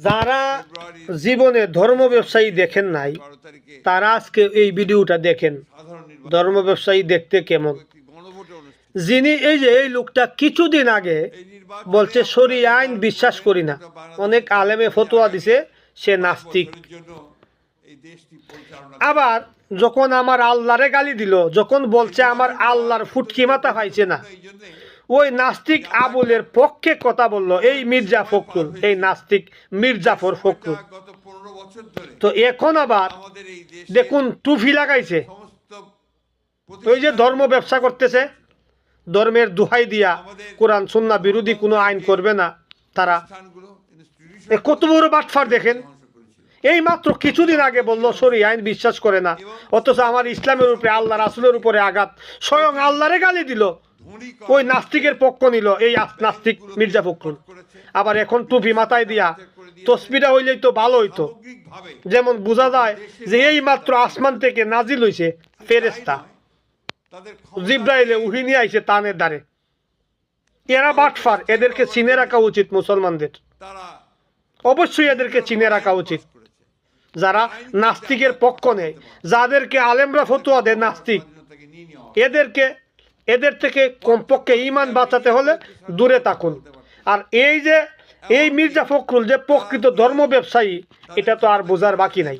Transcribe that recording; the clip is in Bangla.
যারা জীবনে ধর্ম ব্যবসায়ী দেখেন নাই তারা আজকে এই ভিডিওটা দেখেন। ধর্ম ব্যবসায়ী দেখতে কেমন, যিনি এই লোকটা কিছুদিন আগে বলছে শরিয়া আইন বিশ্বাস করি না, অনেক আলেমে ফতোয়া দিছে সে নাস্তিক। আবার যখন আমার আল্লাহরে গালি দিল, যখন বলছে আমার আল্লাহর ফুটকি মাথা পাইছে না, ওই নাস্তিক আবুলের পক্ষে কথা বলল এই মির্জা ফখরুল, এই নাস্তিক মির্জাফর ফখরুল। তো এখন আবার দেখুন টুপি লাগাইছে, ওই যে ধর্ম ব্যবসা করতেছে, ধর্মের দোহাই দিয়া কোরআন সুন্নাহ বিরোধী কোনো আইন করবে না তারা। কত বড় বাটফার দেখেন, এই মাত্র কিছুদিন আগে বললো শরিয়া আইন বিশ্বাস করে না, অথচ আমার ইসলামের উপরে আল্লাহ রাসূলের উপরে আঘাত, স্বয়ং আল্লাহরে গালি দিল, ওই নাস্তিকের পক্ষ নিল এই নাস্তিক মির্জা ফখরুল। আবার এখন টুপি মাথায় দিয়া তসবিটা হইলেই তো ভালো হইতো, যেমন বোঝা যায় যে এই মাত্র আসমান থেকে নাজিল হইছে ফেরেশতা, জিব্রাইলে উহি নিয়ে আইছে তানের দ্বারে। এরা বাটফার, এদেরকে চিনে রাখা উচিত মুসলমানদের, অবশ্যই এদেরকে চিনে রাখা উচিত। যারা নাস্তিকের পক্ষ নেয়, যাদেরকে আলেমরা ফতোয়া দেয় নাস্তিক, এদের থেকে কমপক্ষে ঈমান বাঁচাতে হলে দূরে থাকুন। আর এই মির্জা ফখরুল যে প্রকৃত ধর্ম ব্যবসায়ী, এটা তো আর বোঝার বাকি নাই।